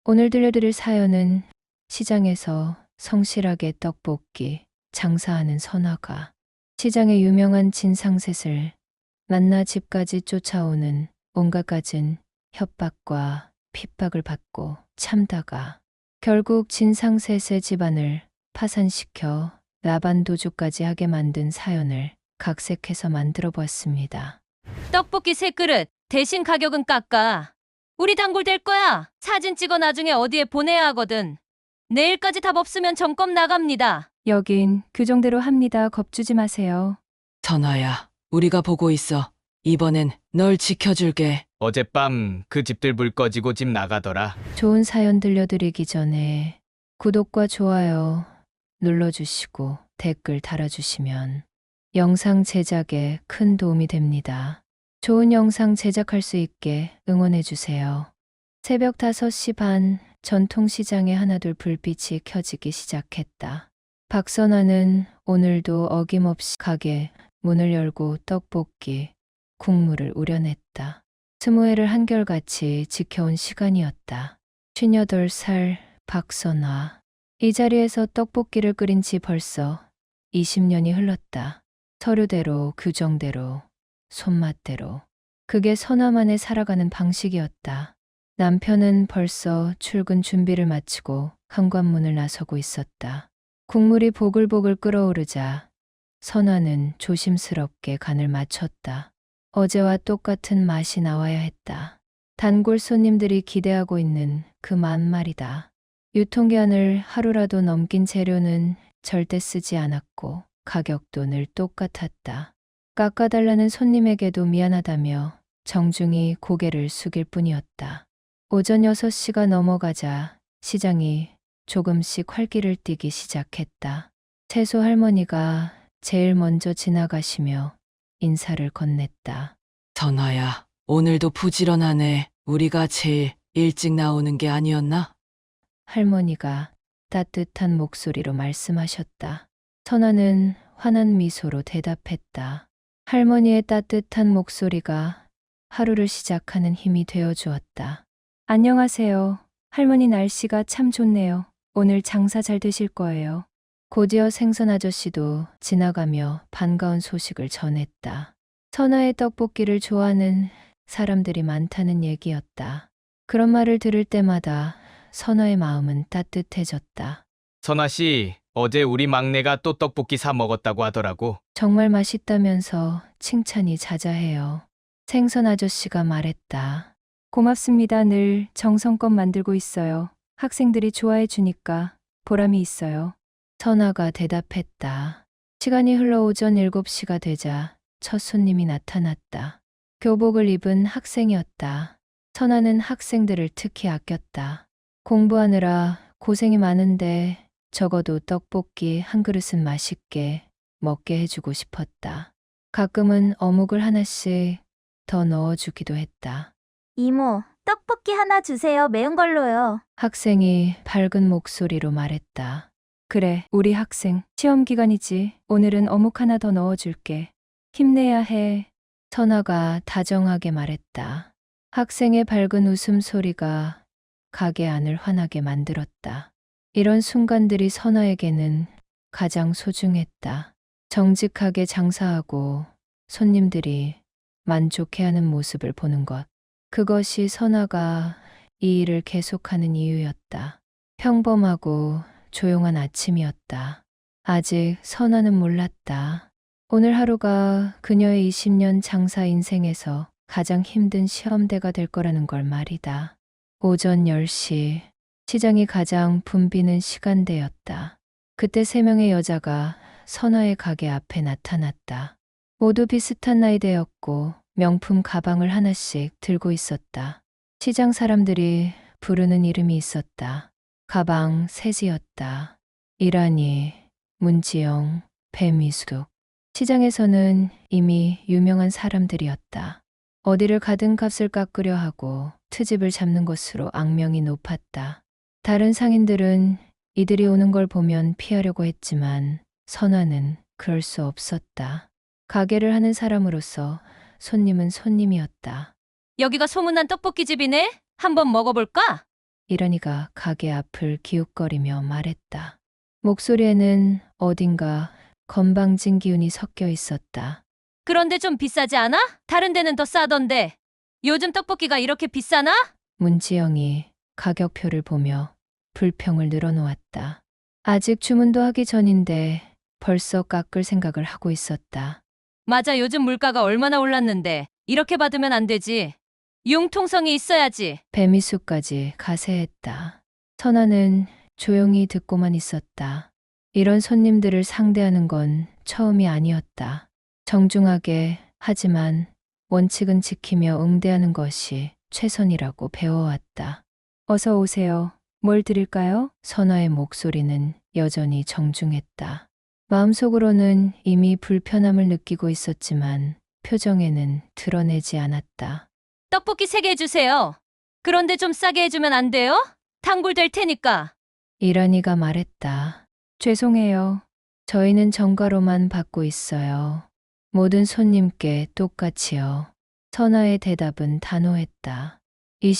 오늘 들려드릴 사연은 시장에서 성실하게 떡볶이 장사하는 선화가 시장의 유명한 진상셋을 만나 집까지 쫓아오는 온갖 갖은 협박과 핍박을 받고 참다가 결국 진상셋의 집안을 파산시켜 나반도주까지 하게 만든 사연을 각색해서 만들어 보았습니다. 떡볶이 3그릇 대신 가격은 깎아. 우리 단골 될 거야. 사진 찍어 나중에 어디에 보내야 하거든. 내일까지 답 없으면 점검 나갑니다. 여긴 규정대로 합니다. 겁주지 마세요. 선아야, 우리가 보고 있어. 이번엔 널 지켜줄게. 어젯밤 그 집들 불 꺼지고 집 나가더라. 좋은 사연 들려드리기 전에 구독과 좋아요 눌러주시고 댓글 달아주시면 영상 제작에 큰 도움이 됩니다. 좋은 영상 제작할 수 있게 응원해주세요. 새벽 5시 반 전통시장에 하나둘 불빛이 켜지기 시작했다. 박선아는 오늘도 어김없이 가게 문을 열고 떡볶이, 국물을 우려냈다. 20회를 한결같이 지켜온 시간이었다. 58살 박선화. 이 자리에서 떡볶이를 끓인 지 벌써 20년이 흘렀다. 서류대로, 규정대로, 손맛대로. 그게 선화만의 살아가는 방식이었다. 남편은 벌써 출근 준비를 마치고 현관문을 나서고 있었다. 국물이 보글보글 끓어오르자 선화는 조심스럽게 간을 맞췄다. 어제와 똑같은 맛이 나와야 했다. 단골 손님들이 기대하고 있는 그 만말이다. 유통기한을 하루라도 넘긴 재료는 절대 쓰지 않았고 가격도 늘 똑같았다. 깎아달라는 손님에게도 미안하다며 정중히 고개를 숙일 뿐이었다. 오전 6시가 넘어가자 시장이 조금씩 활기를 띠기 시작했다. 채소 할머니가 제일 먼저 지나가시며 인사를 건넸다. 선아야, 오늘도 부지런하네. 우리가 제일 일찍 나오는 게 아니었나? 할머니가 따뜻한 목소리로 말씀하셨다. 선아는 환한 미소로 대답했다. 할머니의 따뜻한 목소리가 하루를 시작하는 힘이 되어 주었다. 안녕하세요. 할머니 날씨가 참 좋네요. 오늘 장사 잘 되실 거예요. 곧이어 생선 아저씨도 지나가며 반가운 소식을 전했다. 선아의 떡볶이를 좋아하는 사람들이 많다는 얘기였다. 그런 말을 들을 때마다 선아의 마음은 따뜻해졌다. 선아 씨, 어제 우리 막내가 또 떡볶이 사 먹었다고 하더라고. 정말 맛있다면서 칭찬이 자자해요. 생선 아저씨가 말했다. 고맙습니다. 늘 정성껏 만들고 있어요. 학생들이 좋아해 주니까 보람이 있어요. 선아가 대답했다. 시간이 흘러 오전 7시가 되자 첫 손님이 나타났다. 교복을 입은 학생이었다. 선아는 학생들을 특히 아꼈다. 공부하느라 고생이 많은데 적어도 떡볶이 한 그릇은 맛있게 먹게 해주고 싶었다. 가끔은 어묵을 하나씩 더 넣어주기도 했다. 이모, 떡볶이 하나 주세요. 매운 걸로요. 학생이 밝은 목소리로 말했다. 그래, 우리 학생. 시험 기간이지. 오늘은 어묵 하나 더 넣어줄게. 힘내야 해. 선아가 다정하게 말했다. 학생의 밝은 웃음소리가 가게 안을 환하게 만들었다. 이런 순간들이 선아에게는 가장 소중했다. 정직하게 장사하고 손님들이 만족해하는 모습을 보는 것. 그것이 선아가 이 일을 계속하는 이유였다. 평범하고 조용한 아침이었다. 아직 선아는 몰랐다. 오늘 하루가 그녀의 20년 장사 인생에서 가장 힘든 시험대가 될 거라는 걸 말이다. 오전 10시, 시장이 가장 붐비는 시간대였다. 그때 3명의 여자가 선아의 가게 앞에 나타났다. 모두 비슷한 나이대였고 명품 가방을 하나씩 들고 있었다. 시장 사람들이 부르는 이름이 있었다. 가방 세지였다. 이란희, 문지영, 배미숙. 시장에서는 이미 유명한 사람들이었다. 어디를 가든 값을 깎으려 하고 트집을 잡는 것으로 악명이 높았다. 다른 상인들은 이들이 오는 걸 보면 피하려고 했지만 선아는 그럴 수 없었다. 가게를 하는 사람으로서 손님은 손님이었다. 여기가 소문난 떡볶이 집이네? 한번 먹어볼까? 이란이가 가게 앞을 기웃거리며 말했다. 목소리에는 어딘가 건방진 기운이 섞여 있었다. 그런데 좀 비싸지 않아? 다른 데는 더 싸던데. 요즘 떡볶이가 이렇게 비싸나? 문지영이 가격표를 보며 불평을 늘어놓았다. 아직 주문도 하기 전인데 벌써 깎을 생각을 하고 있었다. 맞아, 요즘 물가가 얼마나 올랐는데. 이렇게 받으면 안 되지. 융통성이 있어야지. 배미수까지 가세했다. 선아는 조용히 듣고만 있었다. 이런 손님들을 상대하는 건 처음이 아니었다. 정중하게 하지만 원칙은 지키며 응대하는 것이 최선이라고 배워왔다. 어서 오세요. 뭘 드릴까요? 선아의 목소리는 여전히 정중했다. 마음속으로는 이미 불편함을 느끼고 있었지만 표정에는 드러내지 않았다. 떡볶이 3개 해주세요. 그런데 좀 싸게 해주면 안 돼요? 단골 될 테니까. 이란이가 말했다. 죄송해요. 저희는 정가로만 받고 있어요. 모든 손님께 똑같이요. 선아의 대답은 단호했다.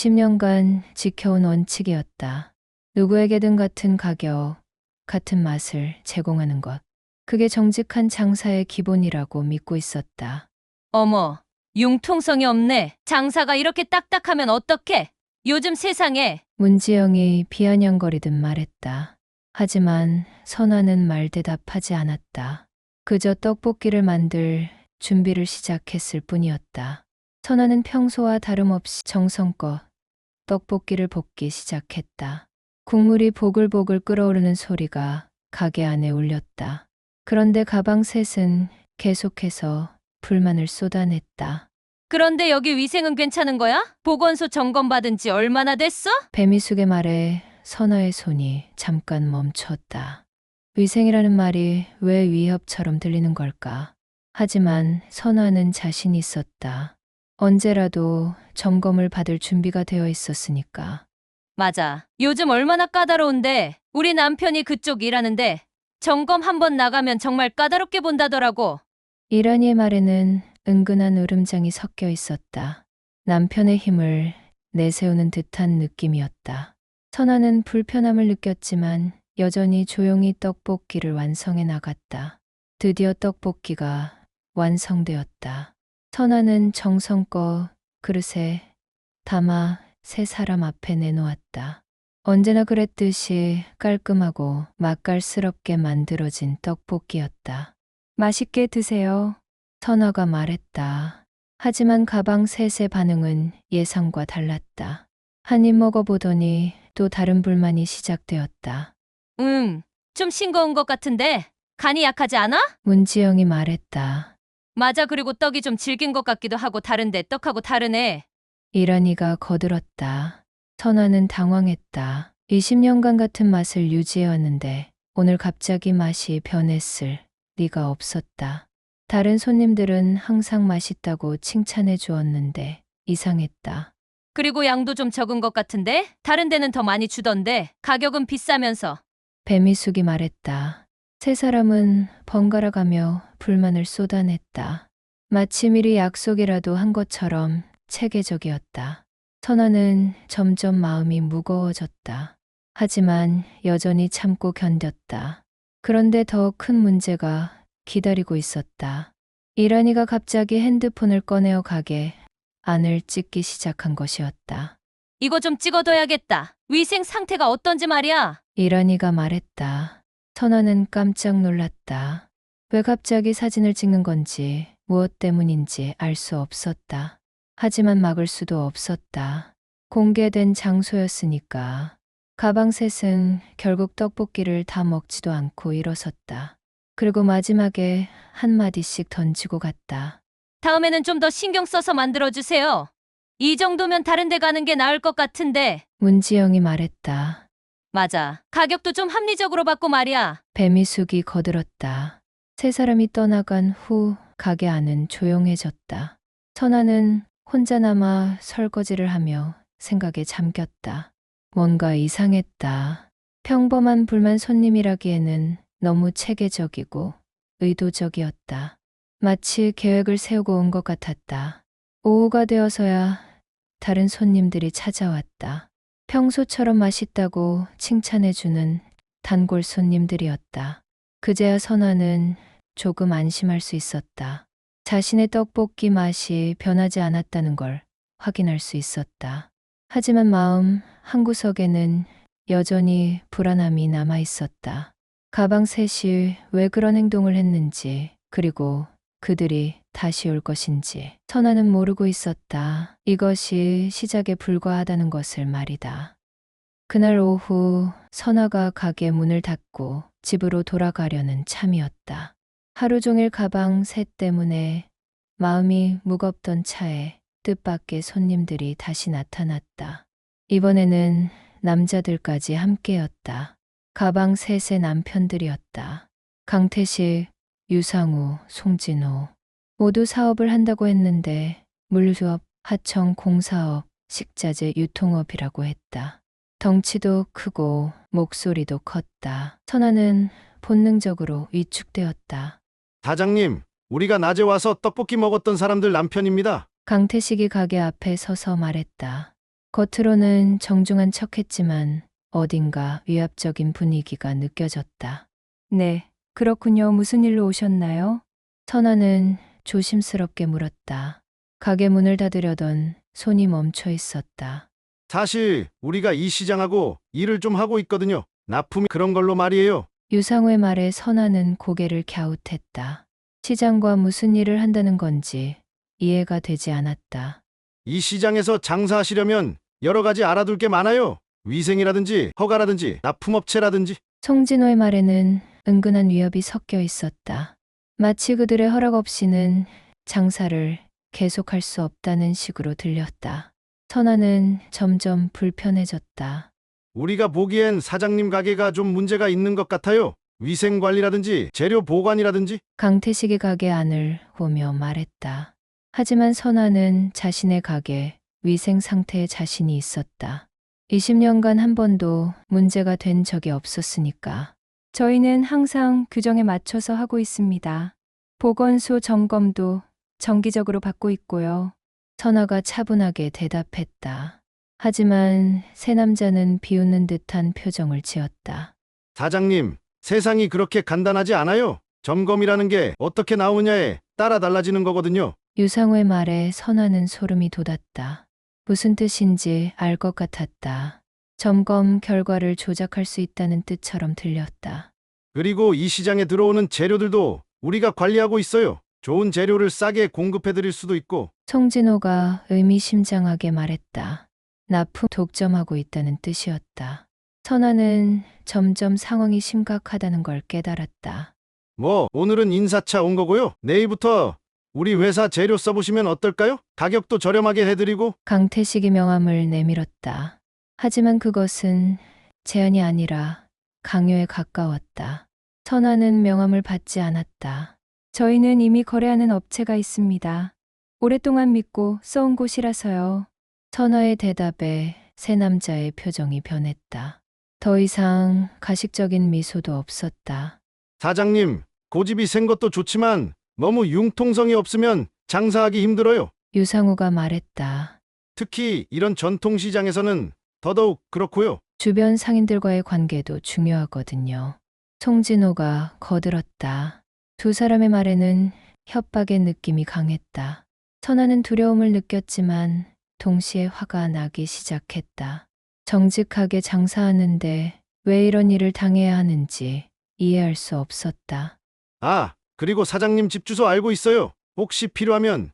20년간 지켜온 원칙이었다. 누구에게든 같은 가격, 같은 맛을 제공하는 것. 그게 정직한 장사의 기본이라고 믿고 있었다. 어머, 융통성이 없네. 장사가 이렇게 딱딱하면 어떡해? 요즘 세상에. 문지영이 비아냥거리듯 말했다. 하지만 선아는 말대답하지 않았다. 그저 떡볶이를 만들 준비를 시작했을 뿐이었다. 선아는 평소와 다름없이 정성껏 떡볶이를 볶기 시작했다. 국물이 보글보글 끓어오르는 소리가 가게 안에 울렸다. 그런데 가방 셋은 계속해서 불만을 쏟아냈다. 그런데 여기 위생은 괜찮은 거야? 보건소 점검받은 지 얼마나 됐어? 배미숙의 말에 선아의 손이 잠깐 멈췄다. 위생이라는 말이 왜 위협처럼 들리는 걸까? 하지만 선아는 자신이 있었다. 언제라도 점검을 받을 준비가 되어 있었으니까. 맞아. 요즘 얼마나 까다로운데. 우리 남편이 그쪽 일하는데 점검 한번 나가면 정말 까다롭게 본다더라고. 이란이의 말에는 은근한 으름장이 섞여 있었다. 남편의 힘을 내세우는 듯한 느낌이었다. 선아는 불편함을 느꼈지만 여전히 조용히 떡볶이를 완성해 나갔다. 드디어 떡볶이가 완성되었다. 선아는 정성껏 그릇에 담아 세 사람 앞에 내놓았다. 언제나 그랬듯이 깔끔하고 맛깔스럽게 만들어진 떡볶이였다. 맛있게 드세요. 선아가 말했다. 하지만 가방 셋의 반응은 예상과 달랐다. 한 입 먹어보더니 또 다른 불만이 시작되었다. 좀 싱거운 것 같은데 간이 약하지 않아? 문지영이 말했다. 맞아, 그리고 떡이 좀 질긴 것 같기도 하고 다른데 떡하고 다르네. 이란이가 거들었다. 선아는 당황했다. 20년간 같은 맛을 유지해왔는데 오늘 갑자기 맛이 변했을 리가 없었다. 다른 손님들은 항상 맛있다고 칭찬해 주었는데 이상했다. 그리고 양도 좀 적은 것 같은데 다른 데는 더 많이 주던데 가격은 비싸면서. 배미숙이 말했다. 세 사람은 번갈아가며 불만을 쏟아냈다. 마치 미리 약속이라도 한 것처럼 체계적이었다. 선아는 점점 마음이 무거워졌다. 하지만 여전히 참고 견뎠다. 그런데 더 큰 문제가 기다리고 있었다. 이란이가 갑자기 핸드폰을 꺼내어 가게 안을 찍기 시작한 것이었다. 이거 좀 찍어둬야겠다. 위생 상태가 어떤지 말이야. 이란이가 말했다. 선아는 깜짝 놀랐다. 왜 갑자기 사진을 찍는 건지 무엇 때문인지 알 수 없었다. 하지만 막을 수도 없었다. 공개된 장소였으니까. 가방 셋은 결국 떡볶이를 다 먹지도 않고 일어섰다. 그리고 마지막에 한마디씩 던지고 갔다. 다음에는 좀 더 신경 써서 만들어주세요. 이 정도면 다른 데 가는 게 나을 것 같은데. 문지영이 말했다. 맞아. 가격도 좀 합리적으로 받고 말이야. 배미숙이 거들었다. 세 사람이 떠나간 후 가게 안은 조용해졌다. 선아는 혼자 남아 설거지를 하며 생각에 잠겼다. 뭔가 이상했다. 평범한 불만 손님이라기에는 너무 체계적이고 의도적이었다. 마치 계획을 세우고 온 것 같았다. 오후가 되어서야 다른 손님들이 찾아왔다. 평소처럼 맛있다고 칭찬해주는 단골 손님들이었다. 그제야 선아는 조금 안심할 수 있었다. 자신의 떡볶이 맛이 변하지 않았다는 걸 확인할 수 있었다. 하지만 마음 한구석에는 여전히 불안함이 남아 있었다. 가방 셋이 왜 그런 행동을 했는지, 그리고 그들이 다시 올 것인지 선아는 모르고 있었다. 이것이 시작에 불과하다는 것을 말이다. 그날 오후 선아가 가게 문을 닫고 집으로 돌아가려는 참이었다. 하루 종일 가방 셋 때문에 마음이 무겁던 차에 뜻밖의 손님들이 다시 나타났다. 이번에는 남자들까지 함께였다. 가방 셋의 남편들이었다. 강태식, 유상우, 송진호. 모두 사업을 한다고 했는데 물류업, 하청, 공사업, 식자재 유통업이라고 했다. 덩치도 크고 목소리도 컸다. 선아는 본능적으로 위축되었다. 사장님, 우리가 낮에 와서 떡볶이 먹었던 사람들 남편입니다. 강태식이 가게 앞에 서서 말했다. 겉으로는 정중한 척했지만 어딘가 위압적인 분위기가 느껴졌다. 네, 그렇군요. 무슨 일로 오셨나요? 선아는 조심스럽게 물었다. 가게 문을 닫으려던 손이 멈춰 있었다. 사실 우리가 이 시장하고 일을 좀 하고 있거든요. 납품이 그런 걸로 말이에요. 유상우의 말에 선아는 고개를 갸웃했다. 시장과 무슨 일을 한다는 건지 이해가 되지 않았다. 이 시장에서 장사하시려면 여러 가지 알아둘 게 많아요. 위생이라든지 허가라든지 납품업체라든지. 송진호의 말에는 은근한 위협이 섞여 있었다. 마치 그들의 허락 없이는 장사를 계속할 수 없다는 식으로 들렸다. 선아는 점점 불편해졌다. 우리가 보기엔 사장님 가게가 좀 문제가 있는 것 같아요. 위생관리라든지 재료 보관이라든지. 강태식이 가게 안을 보며 말했다. 하지만 선아는 자신의 가게 위생 상태에 자신이 있었다. 20년간 한 번도 문제가 된 적이 없었으니까. 저희는 항상 규정에 맞춰서 하고 있습니다. 보건소 점검도 정기적으로 받고 있고요. 선아가 차분하게 대답했다. 하지만 새 남자는 비웃는 듯한 표정을 지었다. 사장님, 세상이 그렇게 간단하지 않아요. 점검이라는 게 어떻게 나오냐에 따라 달라지는 거거든요. 유상우의 말에 선아는 소름이 돋았다. 무슨 뜻인지 알 것 같았다. 점검 결과를 조작할 수 있다는 뜻처럼 들렸다. 그리고 이 시장에 들어오는 재료들도 우리가 관리하고 있어요. 좋은 재료를 싸게 공급해 드릴 수도 있고. 송진호가 의미심장하게 말했다. 납품 독점하고 있다는 뜻이었다. 선아는 점점 상황이 심각하다는 걸 깨달았다. 뭐 오늘은 인사차 온 거고요. 내일부터 우리 회사 재료 써보시면 어떨까요? 가격도 저렴하게 해드리고. 강태식이 명함을 내밀었다. 하지만 그것은 제안이 아니라 강요에 가까웠다. 선아는 명함을 받지 않았다. 저희는 이미 거래하는 업체가 있습니다. 오랫동안 믿고 써온 곳이라서요. 선아의 대답에 새 남자의 표정이 변했다. 더 이상 가식적인 미소도 없었다. 사장님, 고집이 센 것도 좋지만 너무 융통성이 없으면 장사하기 힘들어요. 유상우가 말했다. 특히 이런 전통시장에서는 더더욱 그렇고요. 주변 상인들과의 관계도 중요하거든요. 송진호가 거들었다. 두 사람의 말에는 협박의 느낌이 강했다. 선아는 두려움을 느꼈지만 동시에 화가 나기 시작했다. 정직하게 장사하는데 왜 이런 일을 당해야 하는지 이해할 수 없었다. 아, 그리고 사장님 집 주소 알고 있어요. 혹시 필요하면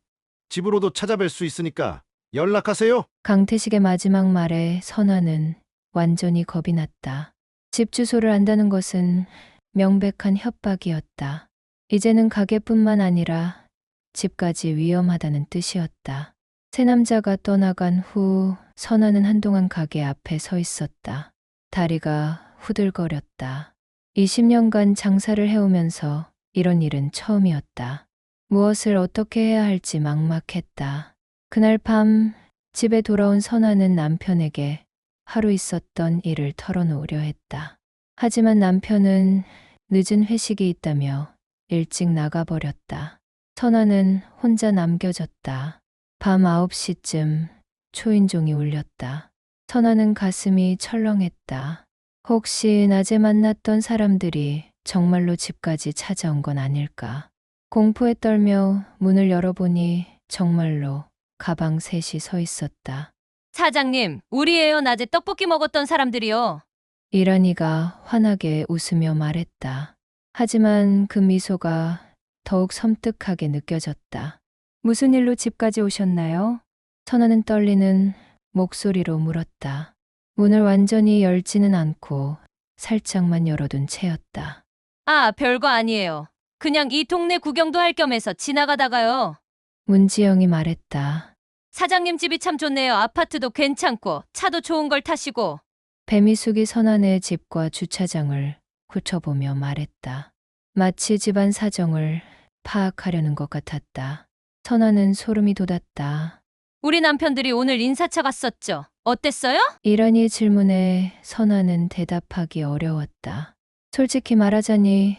집으로도 찾아뵐 수 있으니까 연락하세요. 강태식의 마지막 말에 선아는 완전히 겁이 났다. 집 주소를 안다는 것은 명백한 협박이었다. 이제는 가게뿐만 아니라 집까지 위험하다는 뜻이었다. 새 남자가 떠나간 후 선아는 한동안 가게 앞에 서 있었다. 다리가 후들거렸다. 20년간 장사를 해오면서 이런 일은 처음이었다. 무엇을 어떻게 해야 할지 막막했다. 그날 밤 집에 돌아온 선아는 남편에게 하루 있었던 일을 털어놓으려 했다. 하지만 남편은 늦은 회식이 있다며 일찍 나가버렸다. 선아는 혼자 남겨졌다. 밤 9시쯤 초인종이 울렸다. 선아는 가슴이 철렁했다. 혹시 낮에 만났던 사람들이 정말로 집까지 찾아온 건 아닐까? 공포에 떨며 문을 열어보니 정말로 가방 셋이 서 있었다. 사장님, 우리예요. 낮에 떡볶이 먹었던 사람들이요. 이란이가 환하게 웃으며 말했다. 하지만 그 미소가 더욱 섬뜩하게 느껴졌다. 무슨 일로 집까지 오셨나요? 선아는 떨리는 목소리로 물었다. 문을 완전히 열지는 않고 살짝만 열어둔 채였다. 아, 별거 아니에요. 그냥 이 동네 구경도 할 겸해서 지나가다가요. 문지영이 말했다. 사장님 집이 참 좋네요. 아파트도 괜찮고 차도 좋은 걸 타시고. 배미숙이 선아의 집과 주차장을 훑어보며 말했다. 마치 집안 사정을 파악하려는 것 같았다. 선아는 소름이 돋았다. 우리 남편들이 오늘 인사차 갔었죠. 어땠어요? 이란이의 질문에 선아는 대답하기 어려웠다. 솔직히 말하자니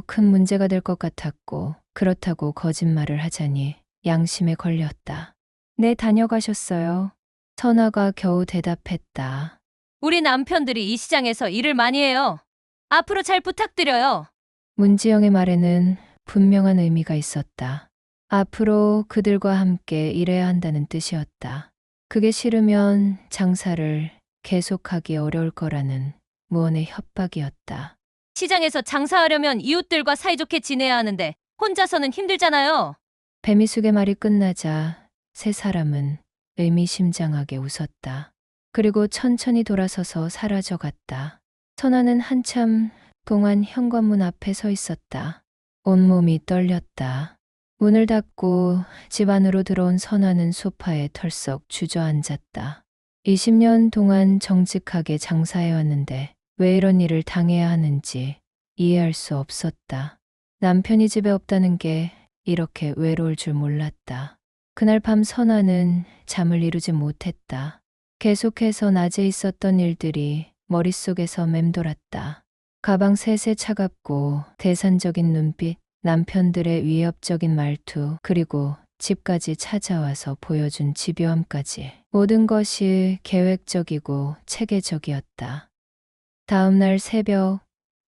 큰 문제가 될 것 같았고 그렇다고 거짓말을 하자니 양심에 걸렸다. 네, 다녀가셨어요. 선아가 겨우 대답했다. 우리 남편들이 이 시장에서 일을 많이 해요. 앞으로 잘 부탁드려요. 문지영의 말에는 분명한 의미가 있었다. 앞으로 그들과 함께 일해야 한다는 뜻이었다. 그게 싫으면 장사를 계속하기 어려울 거라는 무언의 협박이었다. 시장에서 장사하려면 이웃들과 사이좋게 지내야 하는데 혼자서는 힘들잖아요. 배미숙의 말이 끝나자 세 사람은 의미심장하게 웃었다. 그리고 천천히 돌아서서 사라져갔다. 선아는 한참 동안 현관문 앞에 서 있었다. 온몸이 떨렸다. 문을 닫고 집 안으로 들어온 선아는 소파에 털썩 주저앉았다. 20년 동안 정직하게 장사해왔는데 왜 이런 일을 당해야 하는지 이해할 수 없었다. 남편이 집에 없다는 게 이렇게 외로울 줄 몰랐다. 그날 밤 선아는 잠을 이루지 못했다. 계속해서 낮에 있었던 일들이 머릿속에서 맴돌았다. 가방 셋의 차갑고 대산적인 눈빛, 남편들의 위협적인 말투, 그리고 집까지 찾아와서 보여준 집요함까지. 모든 것이 계획적이고 체계적이었다. 다음 날 새벽,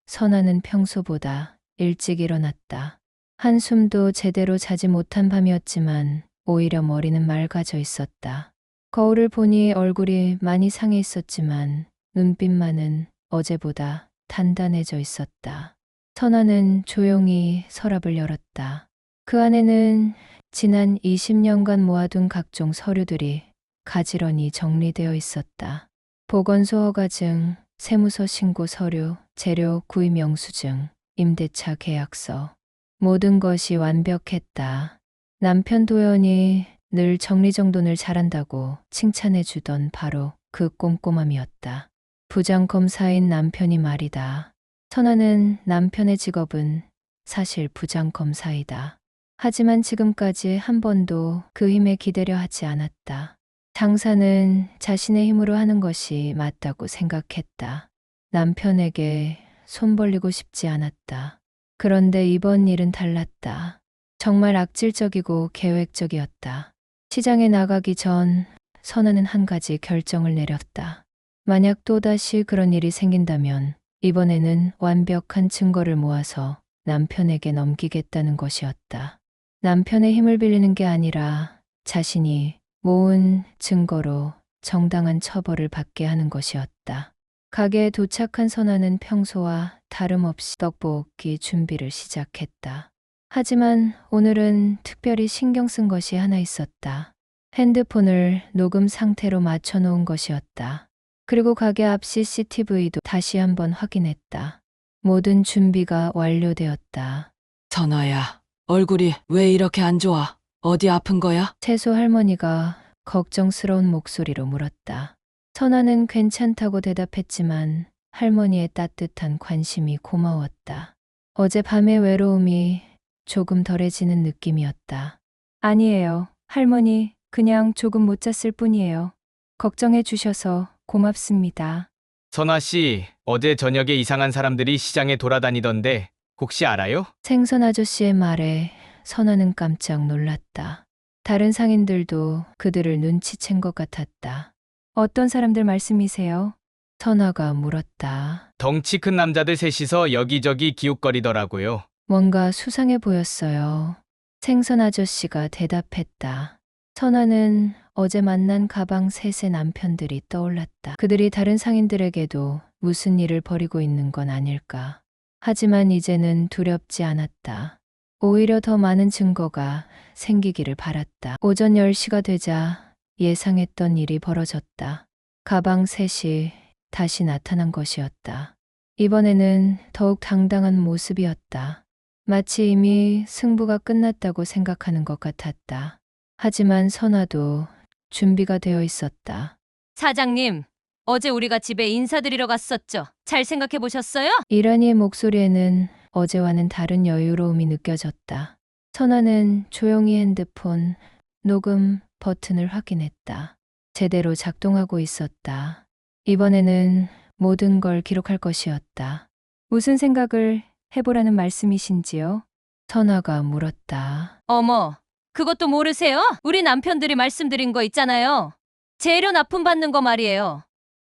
선아는 평소보다 일찍 일어났다. 한숨도 제대로 자지 못한 밤이었지만 오히려 머리는 맑아져 있었다. 거울을 보니 얼굴이 많이 상해 있었지만 눈빛만은 어제보다 단단해져 있었다. 선아는 조용히 서랍을 열었다. 그 안에는 지난 20년간 모아둔 각종 서류들이 가지런히 정리되어 있었다. 보건소 허가증, 세무서 신고 서류, 재료 구입 영수증, 임대차 계약서. 모든 것이 완벽했다. 남편 도연이 늘 정리정돈을 잘한다고 칭찬해 주던 바로 그 꼼꼼함이었다. 부장검사인 남편이 말이다. 선아는 남편의 직업은 사실 부장검사이다. 하지만 지금까지 한 번도 그 힘에 기대려 하지 않았다. 장사는 자신의 힘으로 하는 것이 맞다고 생각했다. 남편에게 손 벌리고 싶지 않았다. 그런데 이번 일은 달랐다. 정말 악질적이고 계획적이었다. 시장에 나가기 전 선아는 한 가지 결정을 내렸다. 만약 또다시 그런 일이 생긴다면 이번에는 완벽한 증거를 모아서 남편에게 넘기겠다는 것이었다. 남편의 힘을 빌리는 게 아니라 자신이 모은 증거로 정당한 처벌을 받게 하는 것이었다. 가게에 도착한 선아는 평소와 다름없이 떡볶이 준비를 시작했다. 하지만 오늘은 특별히 신경 쓴 것이 하나 있었다. 핸드폰을 녹음 상태로 맞춰놓은 것이었다. 그리고 가게 앞 CCTV도 다시 한번 확인했다. 모든 준비가 완료되었다. 선아야, 얼굴이 왜 이렇게 안 좋아? 어디 아픈 거야? 채소 할머니가 걱정스러운 목소리로 물었다. 선아는 괜찮다고 대답했지만 할머니의 따뜻한 관심이 고마웠다. 어젯밤의 외로움이 조금 덜해지는 느낌이었다. 아니에요. 할머니, 그냥 조금 못 잤을 뿐이에요. 걱정해 주셔서 고맙습니다. 선아 씨, 어제 저녁에 이상한 사람들이 시장에 돌아다니던데 혹시 알아요? 생선 아저씨의 말에 선아는 깜짝 놀랐다. 다른 상인들도 그들을 눈치챈 것 같았다. 어떤 사람들 말씀이세요? 선아가 물었다. 덩치 큰 남자들 셋이서 여기저기 기웃거리더라고요. 뭔가 수상해 보였어요. 생선 아저씨가 대답했다. 선아는 어제 만난 가방 셋의 남편들이 떠올랐다. 그들이 다른 상인들에게도 무슨 일을 벌이고 있는 건 아닐까. 하지만 이제는 두렵지 않았다. 오히려 더 많은 증거가 생기기를 바랐다. 오전 10시가 되자 예상했던 일이 벌어졌다. 가방 셋이 다시 나타난 것이었다. 이번에는 더욱 당당한 모습이었다. 마치 이미 승부가 끝났다고 생각하는 것 같았다. 하지만 선아도 준비가 되어 있었다. 사장님, 어제 우리가 집에 인사드리러 갔었죠. 잘 생각해 보셨어요? 이란이의 목소리에는 어제와는 다른 여유로움이 느껴졌다. 선아는 조용히 핸드폰 녹음 버튼을 확인했다. 제대로 작동하고 있었다. 이번에는 모든 걸 기록할 것이었다. 무슨 생각을 해보라는 말씀이신지요? 선아가 물었다. 어머, 그것도 모르세요? 우리 남편들이 말씀드린 거 있잖아요. 재료 납품 받는 거 말이에요.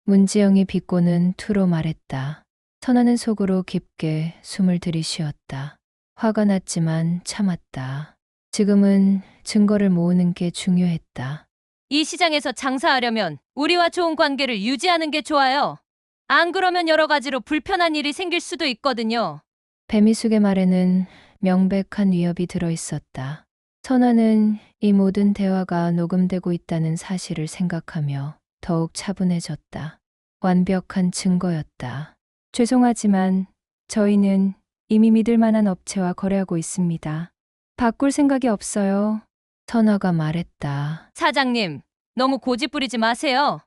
문지영이 비꼬는 투로 말했다. 선아는 속으로 깊게 숨을 들이쉬었다. 화가 났지만 참았다. 지금은 증거를 모으는 게 중요했다. 이 시장에서 장사하려면 우리와 좋은 관계를 유지하는 게 좋아요. 안 그러면 여러 가지로 불편한 일이 생길 수도 있거든요. 배미숙의 말에는 명백한 위협이 들어있었다. 선아는 이 모든 대화가 녹음되고 있다는 사실을 생각하며 더욱 차분해졌다. 완벽한 증거였다. 죄송하지만 저희는 이미 믿을 만한 업체와 거래하고 있습니다. 바꿀 생각이 없어요. 선아가 말했다. 사장님, 너무 고집 부리지 마세요.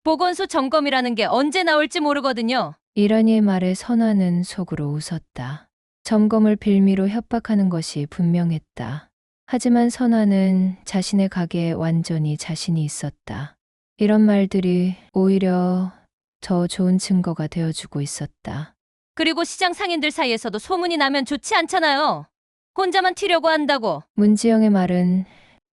보건소 점검이라는 게 언제 나올지 모르거든요. 이란이의 말에 선아는 속으로 웃었다. 점검을 빌미로 협박하는 것이 분명했다. 하지만 선아는 자신의 가게에 완전히 자신이 있었다. 이런 말들이 오히려 더 좋은 증거가 되어주고 있었다. 그리고 시장 상인들 사이에서도 소문이 나면 좋지 않잖아요. 혼자만 튀려고 한다고. 문지영의 말은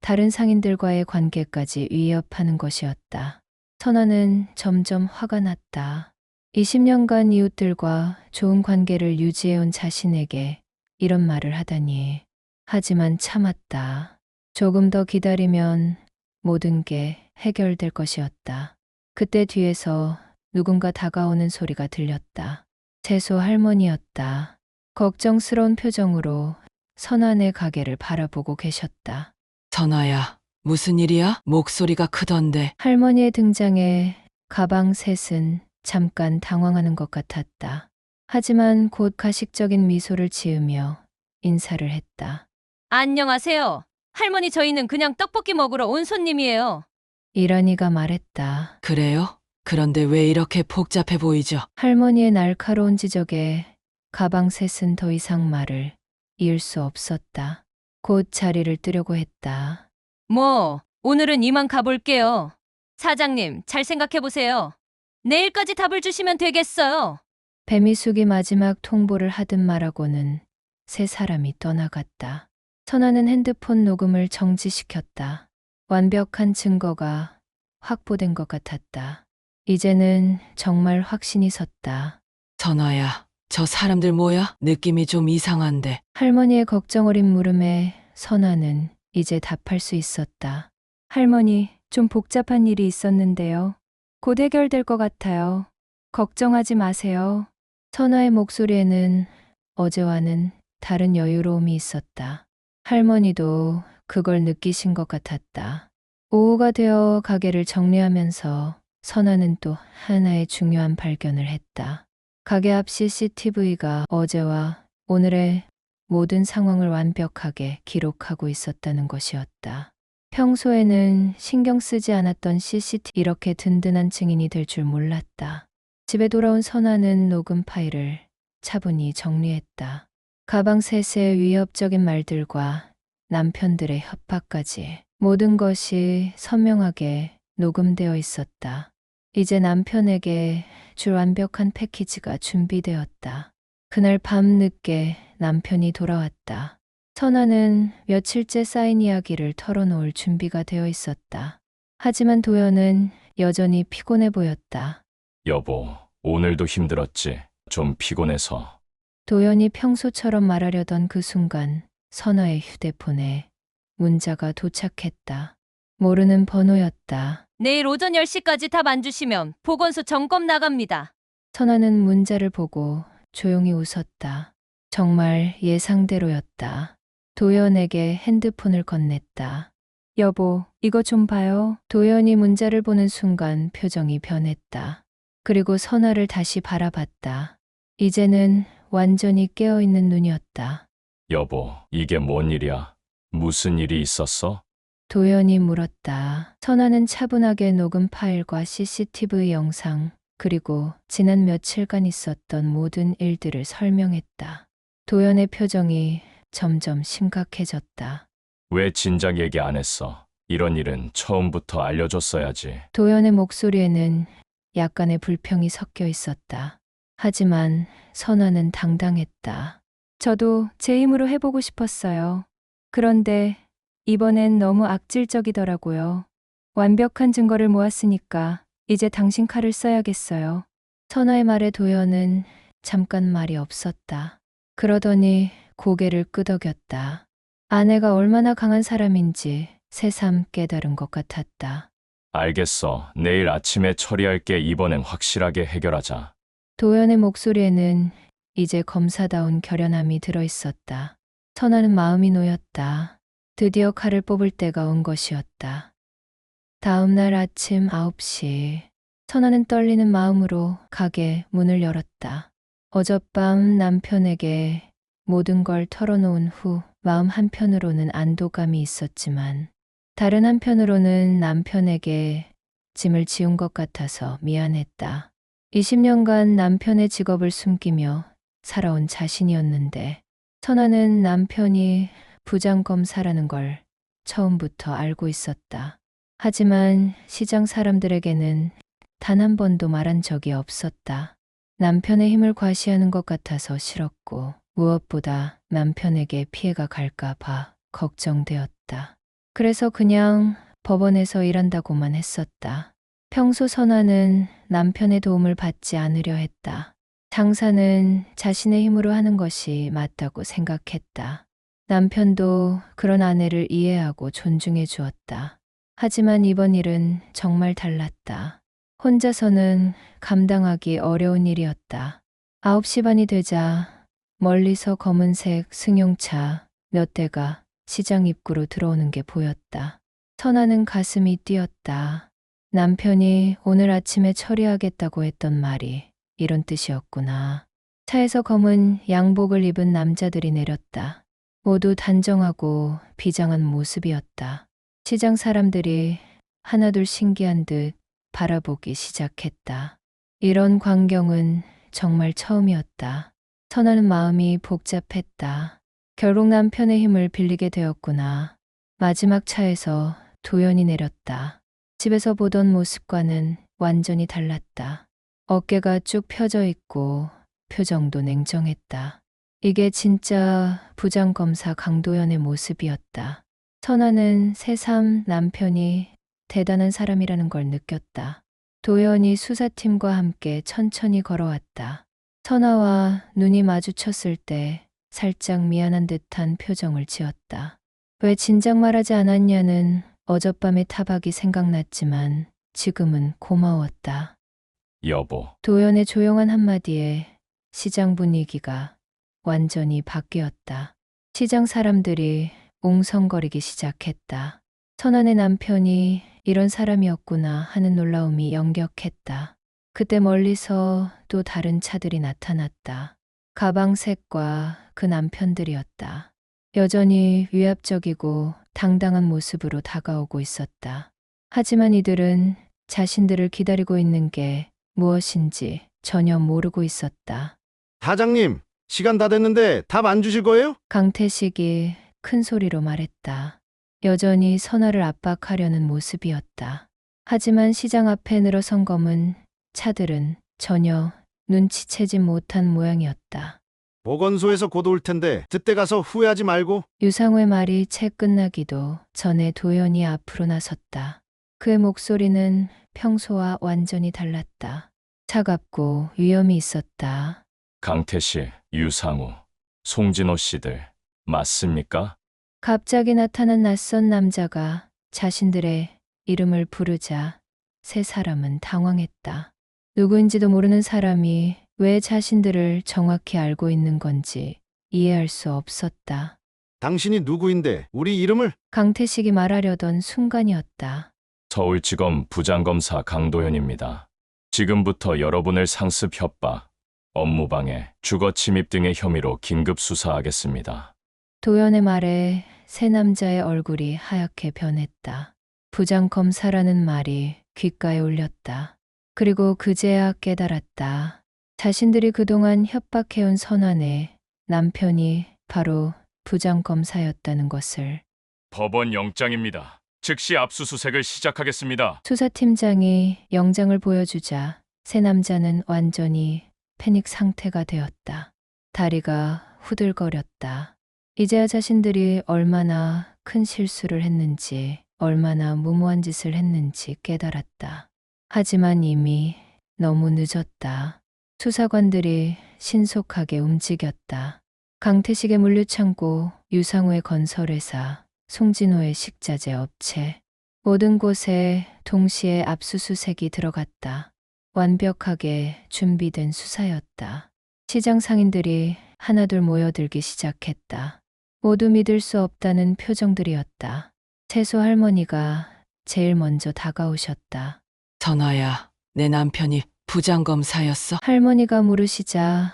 다른 상인들과의 관계까지 위협하는 것이었다. 선아는 점점 화가 났다. 20년간 이웃들과 좋은 관계를 유지해온 자신에게 이런 말을 하다니. 하지만 참았다. 조금 더 기다리면 모든 게 해결될 것이었다. 그때 뒤에서 누군가 다가오는 소리가 들렸다. 채소 할머니였다. 걱정스러운 표정으로 선아의 가게를 바라보고 계셨다. 선아야, 무슨 일이야? 목소리가 크던데. 할머니의 등장에 가방 셋은 잠깐 당황하는 것 같았다. 하지만 곧 가식적인 미소를 지으며 인사를 했다. 안녕하세요. 할머니, 저희는 그냥 떡볶이 먹으러 온 손님이에요. 이란이가 말했다. 그래요? 그런데 왜 이렇게 복잡해 보이죠? 할머니의 날카로운 지적에 가방 셋은 더 이상 말을 이을 수 없었다. 곧 자리를 뜨려고 했다. 뭐, 오늘은 이만 가볼게요. 사장님, 잘 생각해보세요. 내일까지 답을 주시면 되겠어요. 배미숙이 마지막 통보를 하듯 말하고는 세 사람이 떠나갔다. 선아는 핸드폰 녹음을 정지시켰다. 완벽한 증거가 확보된 것 같았다. 이제는 정말 확신이 섰다. 선아야, 저 사람들 뭐야? 느낌이 좀 이상한데. 할머니의 걱정 어린 물음에 선아는 이제 답할 수 있었다. 할머니, 좀 복잡한 일이 있었는데요. 곧 해결될 것 같아요. 걱정하지 마세요. 선아의 목소리에는 어제와는 다른 여유로움이 있었다. 할머니도 그걸 느끼신 것 같았다. 오후가 되어 가게를 정리하면서 선아는 또 하나의 중요한 발견을 했다. 가게 앞 CCTV가 어제와 오늘의 모든 상황을 완벽하게 기록하고 있었다는 것이었다. 평소에는 신경 쓰지 않았던 CCTV 이렇게 든든한 증인이 될 줄 몰랐다. 집에 돌아온 선아는 녹음 파일을 차분히 정리했다. 가방 셋의 위협적인 말들과 남편들의 협박까지 모든 것이 선명하게 녹음되어 있었다. 이제 남편에게 줄 완벽한 패키지가 준비되었다. 그날 밤 늦게 남편이 돌아왔다. 선아는 며칠째 쌓인 이야기를 털어놓을 준비가 되어 있었다. 하지만 도연은 여전히 피곤해 보였다. 여보, 오늘도 힘들었지. 좀 피곤해서. 도연이 평소처럼 말하려던 그 순간 선아의 휴대폰에 문자가 도착했다. 모르는 번호였다. 내일 오전 10시까지 답 안 주시면 보건소 점검 나갑니다. 선아는 문자를 보고 조용히 웃었다. 정말 예상대로였다. 도연에게 핸드폰을 건넸다. 여보, 이거 좀 봐요. 도연이 문자를 보는 순간 표정이 변했다. 그리고 선아를 다시 바라봤다. 이제는 완전히 깨어있는 눈이었다. 여보, 이게 뭔 일이야? 무슨 일이 있었어? 도연이 물었다. 선아는 차분하게 녹음 파일과 CCTV 영상, 그리고 지난 며칠간 있었던 모든 일들을 설명했다. 도연의 표정이 점점 심각해졌다. 왜 진작 얘기 안 했어? 이런 일은 처음부터 알려줬어야지. 도연의 목소리에는 약간의 불평이 섞여 있었다. 하지만 선아는 당당했다. 저도 제 힘으로 해보고 싶었어요. 그런데 이번엔 너무 악질적이더라고요. 완벽한 증거를 모았으니까 이제 당신 칼을 써야겠어요. 선아의 말에 도연은 잠깐 말이 없었다. 그러더니 고개를 끄덕였다. 아내가 얼마나 강한 사람인지 새삼 깨달은 것 같았다. 알겠어. 내일 아침에 처리할게. 이번엔 확실하게 해결하자. 도연의 목소리에는 이제 검사다운 결연함이 들어있었다. 선아는 마음이 놓였다. 드디어 칼을 뽑을 때가 온 것이었다. 다음 날 아침 9시, 선아는 떨리는 마음으로 가게 문을 열었다. 어젯밤 남편에게 모든 걸 털어놓은 후 마음 한편으로는 안도감이 있었지만 다른 한편으로는 남편에게 짐을 지운 것 같아서 미안했다. 20년간 남편의 직업을 숨기며 살아온 자신이었는데 선아는 남편이 부장검사라는 걸 처음부터 알고 있었다. 하지만 시장 사람들에게는 단 한 번도 말한 적이 없었다. 남편의 힘을 과시하는 것 같아서 싫었고 무엇보다 남편에게 피해가 갈까 봐 걱정되었다. 그래서 그냥 법원에서 일한다고만 했었다. 평소 선아는 남편의 도움을 받지 않으려 했다. 장사는 자신의 힘으로 하는 것이 맞다고 생각했다. 남편도 그런 아내를 이해하고 존중해 주었다. 하지만 이번 일은 정말 달랐다. 혼자서는 감당하기 어려운 일이었다. 9시 반이 되자 멀리서 검은색 승용차 몇 대가 시장 입구로 들어오는 게 보였다. 선아는 가슴이 뛰었다. 남편이 오늘 아침에 처리하겠다고 했던 말이 이런 뜻이었구나. 차에서 검은 양복을 입은 남자들이 내렸다. 모두 단정하고 비장한 모습이었다. 시장 사람들이 하나둘 신기한 듯 바라보기 시작했다. 이런 광경은 정말 처음이었다. 선아는 마음이 복잡했다. 결국 남편의 힘을 빌리게 되었구나. 마지막 차에서 도연이 내렸다. 집에서 보던 모습과는 완전히 달랐다. 어깨가 쭉 펴져 있고 표정도 냉정했다. 이게 진짜 부장검사 강도연의 모습이었다. 선아는 새삼 남편이 대단한 사람이라는 걸 느꼈다. 도연이 수사팀과 함께 천천히 걸어왔다. 선아와 눈이 마주쳤을 때 살짝 미안한 듯한 표정을 지었다. 왜 진작 말하지 않았냐는 어젯밤의 타박이 생각났지만 지금은 고마웠다. 여보, 도연의 조용한 한마디에 시장 분위기가 완전히 바뀌었다. 시장 사람들이 웅성거리기 시작했다. 선아의 남편이 이런 사람이었구나 하는 놀라움이 역력했다. 그때 멀리서 또 다른 차들이 나타났다. 가방색과 그 남편들이었다. 여전히 위압적이고 당당한 모습으로 다가오고 있었다. 하지만 이들은 자신들을 기다리고 있는 게 무엇인지 전혀 모르고 있었다. 사장님, 시간 다 됐는데 답 안 주실 거예요? 강태식이 큰 소리로 말했다. 여전히 선아를 압박하려는 모습이었다. 하지만 시장 앞에 늘어선 검은 차들은 전혀 눈치채지 못한 모양이었다. 보건소에서 곧 올 텐데 그때 가서 후회하지 말고. 유상우의 말이 채 끝나기도 전에 도연이 앞으로 나섰다. 그의 목소리는 평소와 완전히 달랐다. 차갑고 위험이 있었다. 강태 씨, 유상우, 송진호 씨들 맞습니까? 갑자기 나타난 낯선 남자가 자신들의 이름을 부르자 세 사람은 당황했다. 누구인지도 모르는 사람이 왜 자신들을 정확히 알고 있는 건지 이해할 수 없었다. 당신이 누구인데 우리 이름을? 강태식이 말하려던 순간이었다. 서울지검 부장검사 강도현입니다. 지금부터 여러분을 상습 협박, 업무방해, 주거침입 등의 혐의로 긴급 수사하겠습니다. 도연의 말에 세 남자의 얼굴이 하얗게 변했다. 부장검사라는 말이 귓가에 울렸다. 그리고 그제야 깨달았다. 자신들이 그동안 협박해온 선환의 남편이 바로 부장검사였다는 것을. 법원 영장입니다. 즉시 압수수색을 시작하겠습니다. 수사팀장이 영장을 보여주자 세 남자는 완전히 패닉 상태가 되었다. 다리가 후들거렸다. 이제야 자신들이 얼마나 큰 실수를 했는지, 얼마나 무모한 짓을 했는지 깨달았다. 하지만 이미 너무 늦었다. 수사관들이 신속하게 움직였다. 강태식의 물류창고, 유상우의 건설회사, 송진호의 식자재 업체, 모든 곳에 동시에 압수수색이 들어갔다. 완벽하게 준비된 수사였다. 시장 상인들이 하나둘 모여들기 시작했다. 모두 믿을 수 없다는 표정들이었다. 채소 할머니가 제일 먼저 다가오셨다. 선아야, 내 남편이 부장검사였어. 할머니가 물으시자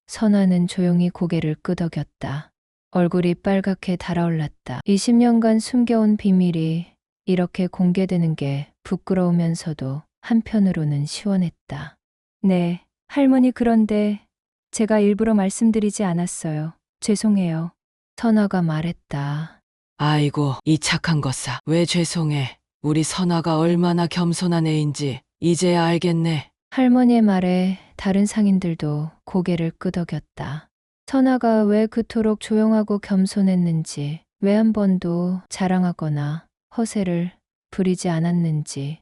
선아는 조용히 고개를 끄덕였다. 얼굴이 빨갛게 달아올랐다. 20년간 숨겨온 비밀이 이렇게 공개되는 게 부끄러우면서도 한편으로는 시원했다. 네, 할머니 그런데 제가 일부러 말씀드리지 않았어요. 죄송해요. 선아가 말했다. 아이고, 이 착한 것사. 왜 죄송해. 우리 선아가 얼마나 겸손한 애인지 이제야 알겠네. 할머니의 말에 다른 상인들도 고개를 끄덕였다. 선아가 왜 그토록 조용하고 겸손했는지, 왜 한 번도 자랑하거나 허세를 부리지 않았는지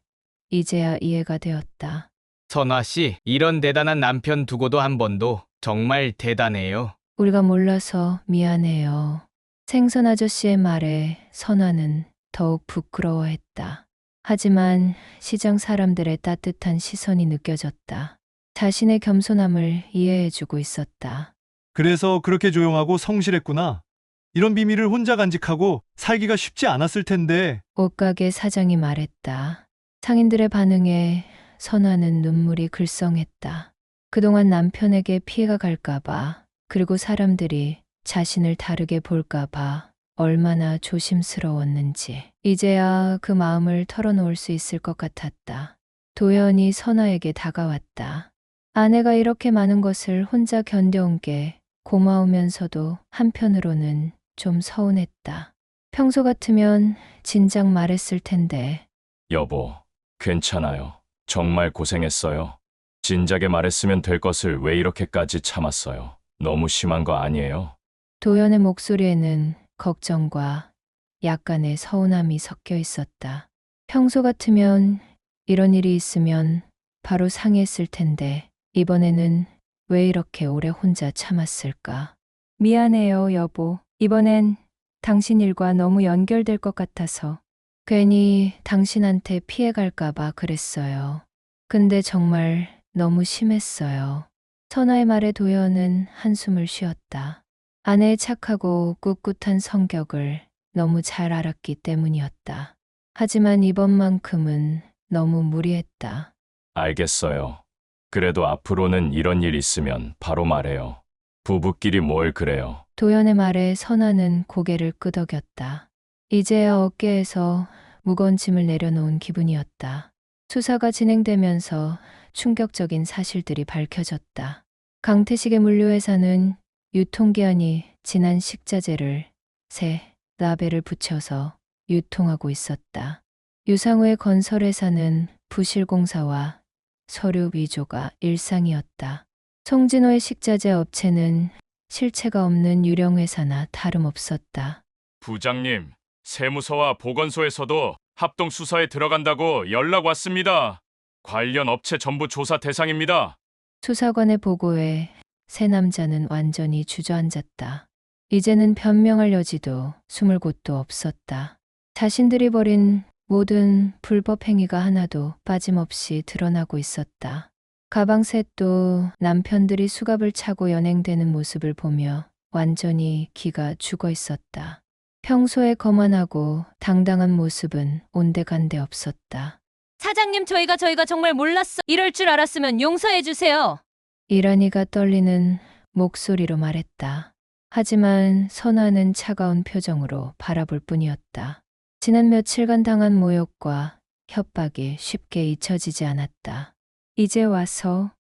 이제야 이해가 되었다. 선화 씨, 이런 대단한 남편 두고도 한 번도 정말 대단해요. 우리가 몰라서 미안해요. 생선 아저씨의 말에 선아는 더욱 부끄러워했다. 하지만 시장 사람들의 따뜻한 시선이 느껴졌다. 자신의 겸손함을 이해해주고 있었다. 그래서 그렇게 조용하고 성실했구나. 이런 비밀을 혼자 간직하고 살기가 쉽지 않았을 텐데. 옷가게 사장이 말했다. 상인들의 반응에 선아는 눈물이 글썽했다. 그동안 남편에게 피해가 갈까봐, 그리고 사람들이 자신을 다르게 볼까봐 얼마나 조심스러웠는지 이제야 그 마음을 털어놓을 수 있을 것 같았다. 도연이 선아에게 다가왔다. 아내가 이렇게 많은 것을 혼자 견뎌온 게 고마우면서도 한편으로는 좀 서운했다. 평소 같으면 진작 말했을 텐데. 여보, 괜찮아요. 정말 고생했어요. 진작에 말했으면 될 것을 왜 이렇게까지 참았어요? 너무 심한 거 아니에요? 도연의 목소리에는 걱정과 약간의 서운함이 섞여 있었다. 평소 같으면 이런 일이 있으면 바로 상의했을 텐데 이번에는 왜 이렇게 오래 혼자 참았을까? 미안해요, 여보. 이번엔 당신 일과 너무 연결될 것 같아서. 괜히 당신한테 피해 갈까봐 그랬어요. 근데 정말 너무 심했어요. 선아의 말에 도연은 한숨을 쉬었다. 아내의 착하고 꿋꿋한 성격을 너무 잘 알았기 때문이었다. 하지만 이번만큼은 너무 무리했다. 알겠어요. 그래도 앞으로는 이런 일 있으면 바로 말해요. 부부끼리 뭘 그래요. 도연의 말에 선아는 고개를 끄덕였다. 이제야 어깨에서 무거운 짐을 내려놓은 기분이었다. 수사가 진행되면서 충격적인 사실들이 밝혀졌다. 강태식의 물류회사는 유통기한이 지난 식자재를 새 라벨을 붙여서 유통하고 있었다. 유상우의 건설회사는 부실공사와 서류 위조가 일상이었다. 송진호의 식자재 업체는 실체가 없는 유령회사나 다름없었다. 부장님, 세무서와 보건소에서도 합동수사에 들어간다고 연락 왔습니다. 관련 업체 전부 조사 대상입니다. 수사관의 보고에 세 남자는 완전히 주저앉았다. 이제는 변명할 여지도 숨을 곳도 없었다. 자신들이 벌인 모든 불법 행위가 하나도 빠짐없이 드러나고 있었다. 가방 셋도 남편들이 수갑을 차고 연행되는 모습을 보며 완전히 기가 죽어 있었다. 평소에 거만하고 당당한 모습은 온데간데 없었다. 사장님, 저희가 정말 몰랐어. 이럴 줄 알았으면 용서해 주세요. 이란이가 떨리는 목소리로 말했다. 하지만 선화는 차가운 표정으로 바라볼 뿐이었다. 지난 며칠간 당한 모욕과 협박이 쉽게 잊혀지지 않았다. 이제 와서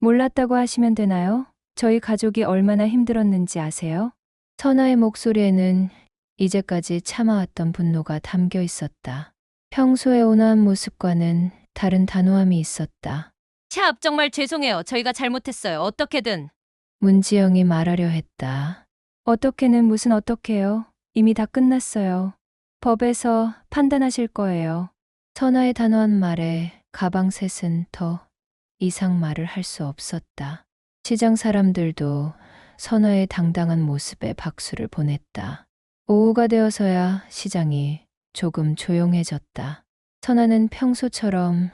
몰랐다고 하시면 되나요? 저희 가족이 얼마나 힘들었는지 아세요? 선화의 목소리에는 이제까지 참아왔던 분노가 담겨 있었다. 평소의 온화한 모습과는 다른 단호함이 있었다. 샵, 정말 죄송해요. 저희가 잘못했어요. 어떻게든. 문지영이 말하려 했다. 어떻게는 무슨 어떻게요? 이미 다 끝났어요. 법에서 판단하실 거예요. 선아의 단호한 말에 가방 셋은 더 이상 말을 할 수 없었다. 시장 사람들도 선아의 당당한 모습에 박수를 보냈다. 오후가 되어서야 시장이 조금 조용해졌다. 선아는 평소처럼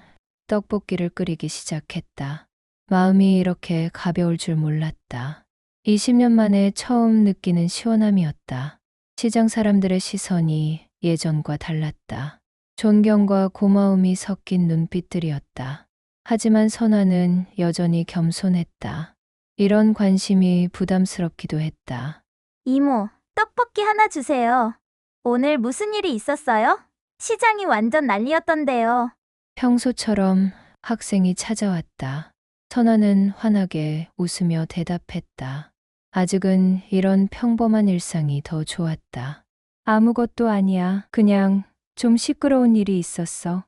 떡볶이를 끓이기 시작했다. 마음이 이렇게 가벼울 줄 몰랐다. 20년 만에 처음 느끼는 시원함이었다. 시장 사람들의 시선이 예전과 달랐다. 존경과 고마움이 섞인 눈빛들이었다. 하지만 선아는 여전히 겸손했다. 이런 관심이 부담스럽기도 했다. 이모, 떡볶이 하나 주세요. 오늘 무슨 일이 있었어요? 시장이 완전 난리였던데요. 평소처럼 학생이 찾아왔다. 선아는 환하게 웃으며 대답했다. 아직은 이런 평범한 일상이 더 좋았다. 아무것도 아니야. 그냥 좀 시끄러운 일이 있었어.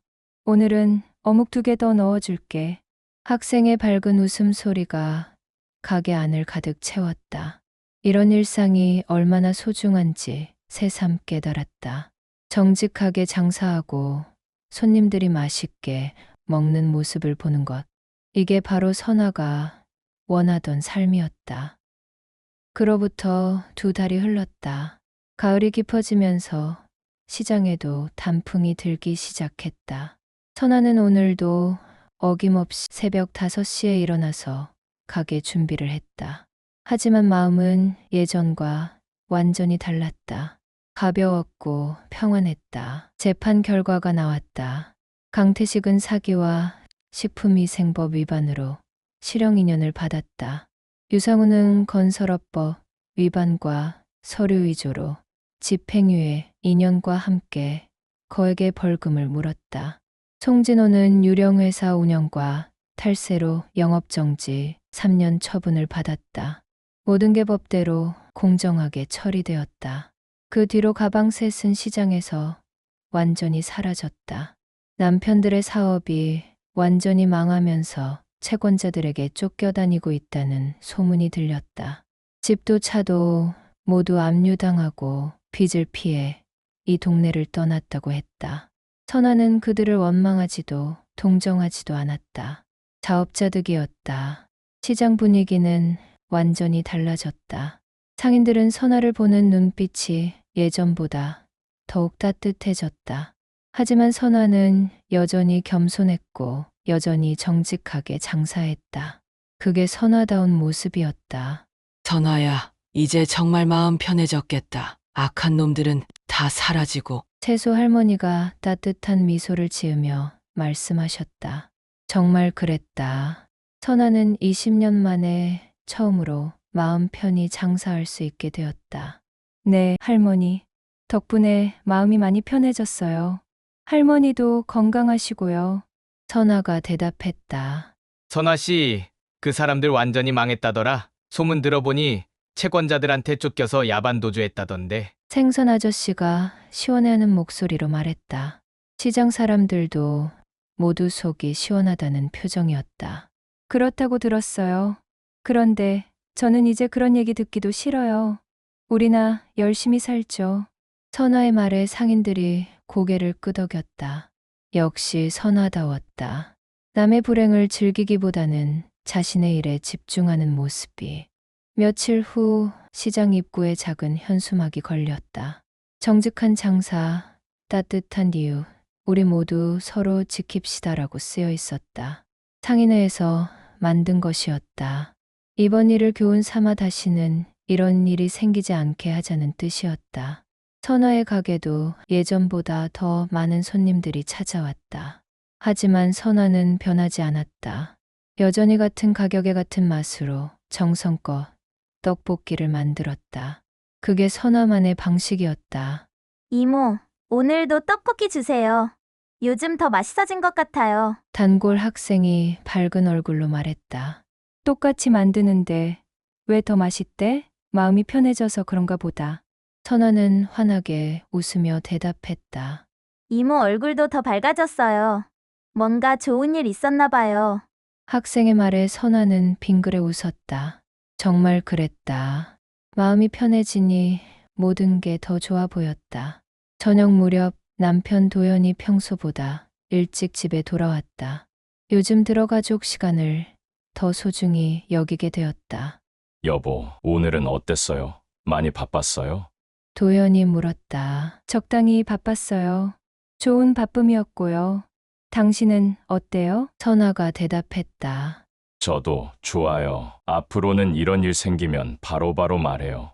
오늘은 어묵 2개 더 넣어줄게. 학생의 밝은 웃음소리가 가게 안을 가득 채웠다. 이런 일상이 얼마나 소중한지 새삼 깨달았다. 정직하게 장사하고 손님들이 맛있게 먹는 모습을 보는 것. 이게 바로 선아가 원하던 삶이었다. 그로부터 2달이 흘렀다. 가을이 깊어지면서 시장에도 단풍이 들기 시작했다. 선아는 오늘도 어김없이 새벽 5시에 일어나서 가게 준비를 했다. 하지만 마음은 예전과 완전히 달랐다. 가벼웠고 평안했다. 재판 결과가 나왔다. 강태식은 사기와 식품위생법 위반으로 실형 2년을 받았다. 유상우는 건설업법 위반과 서류 위조로 집행유예 2년과 함께 거액의 벌금을 물었다. 송진호는 유령회사 운영과 탈세로 영업정지 3년 처분을 받았다. 모든 게 법대로 공정하게 처리되었다. 그 뒤로 가방 셋은 시장에서 완전히 사라졌다. 남편들의 사업이 완전히 망하면서 채권자들에게 쫓겨다니고 있다는 소문이 들렸다. 집도 차도 모두 압류당하고 빚을 피해 이 동네를 떠났다고 했다. 선아는 그들을 원망하지도 동정하지도 않았다. 자업자득이었다. 시장 분위기는 완전히 달라졌다. 상인들은 선아를 보는 눈빛이 예전보다 더욱 따뜻해졌다. 하지만 선아는 여전히 겸손했고 여전히 정직하게 장사했다. 그게 선아다운 모습이었다. 선아야, 이제 정말 마음 편해졌겠다. 악한 놈들은 다 사라지고. 채소 할머니가 따뜻한 미소를 지으며 말씀하셨다. 정말 그랬다. 선아는 20년 만에 처음으로 마음 편히 장사할 수 있게 되었다. 네, 할머니. 덕분에 마음이 많이 편해졌어요. 할머니도 건강하시고요. 선아가 대답했다. 선아 씨, 그 사람들 완전히 망했다더라. 소문 들어보니 채권자들한테 쫓겨서 야반 도주했다던데. 생선 아저씨가 시원해하는 목소리로 말했다. 시장 사람들도 모두 속이 시원하다는 표정이었다. 그렇다고 들었어요. 그런데 저는 이제 그런 얘기 듣기도 싫어요. 우리나 열심히 살죠. 선아의 말에 상인들이 고개를 끄덕였다. 역시 선하다웠다. 남의 불행을 즐기기보다는 자신의 일에 집중하는 모습이. 며칠 후 시장 입구에 작은 현수막이 걸렸다. 정직한 장사, 따뜻한 이유, 우리 모두 서로 지킵시다라고 쓰여 있었다. 상인회에서 만든 것이었다. 이번 일을 교훈 삼아 다시는 이런 일이 생기지 않게 하자는 뜻이었다. 선화의 가게도 예전보다 더 많은 손님들이 찾아왔다. 하지만 선화는 변하지 않았다. 여전히 같은 가격에 같은 맛으로 정성껏 떡볶이를 만들었다. 그게 선화만의 방식이었다. 이모, 오늘도 떡볶이 주세요. 요즘 더 맛있어진 것 같아요. 단골 학생이 밝은 얼굴로 말했다. 똑같이 만드는데 왜 더 맛있대? 마음이 편해져서 그런가 보다. 선화는 환하게 웃으며 대답했다. 이모 얼굴도 더 밝아졌어요. 뭔가 좋은 일 있었나 봐요. 학생의 말에 선화는 빙그레 웃었다. 정말 그랬다. 마음이 편해지니 모든 게 더 좋아 보였다. 저녁 무렵 남편 도연이 평소보다 일찍 집에 돌아왔다. 요즘 들어 가족 시간을 더 소중히 여기게 되었다. 여보, 오늘은 어땠어요? 많이 바빴어요? 도연이 물었다. 적당히 바빴어요. 좋은 바쁨이었고요. 당신은 어때요? 선화가 대답했다. 저도 좋아요. 앞으로는 이런 일 생기면 바로바로 말해요.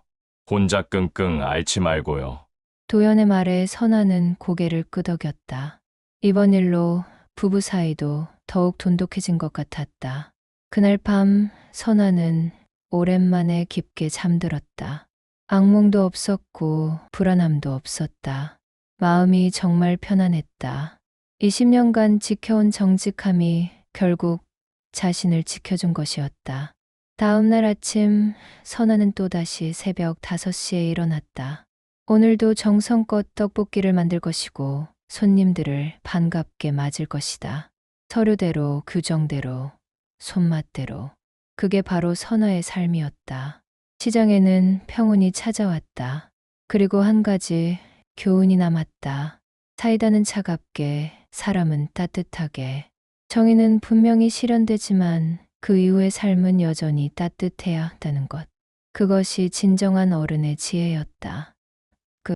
혼자 끙끙 앓지 말고요. 도연의 말에 선화는 고개를 끄덕였다. 이번 일로 부부 사이도 더욱 돈독해진 것 같았다. 그날 밤 선화는 오랜만에 깊게 잠들었다. 악몽도 없었고 불안함도 없었다. 마음이 정말 편안했다. 20년간 지켜온 정직함이 결국 자신을 지켜준 것이었다. 다음 날 아침 선화는 또다시 새벽 5시에 일어났다. 오늘도 정성껏 떡볶이를 만들 것이고 손님들을 반갑게 맞을 것이다. 서류대로, 규정대로, 손맛대로. 그게 바로 선화의 삶이었다. 시장에는 평온이 찾아왔다. 그리고 한 가지 교훈이 남았다. 사이다는 차갑게, 사람은 따뜻하게. 정의는 분명히 실현되지만 그 이후의 삶은 여전히 따뜻해야 한다는 것. 그것이 진정한 어른의 지혜였다.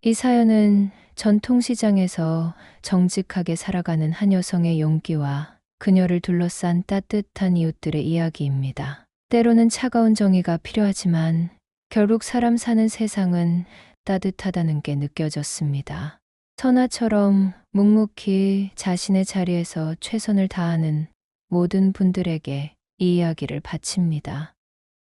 이 사연은 전통시장에서 정직하게 살아가는 한 여성의 용기와 그녀를 둘러싼 따뜻한 이웃들의 이야기입니다. 때로는 차가운 정의가 필요하지만 결국 사람 사는 세상은 따뜻하다는 게 느껴졌습니다. 선화처럼 묵묵히 자신의 자리에서 최선을 다하는 모든 분들에게 이 이야기를 바칩니다.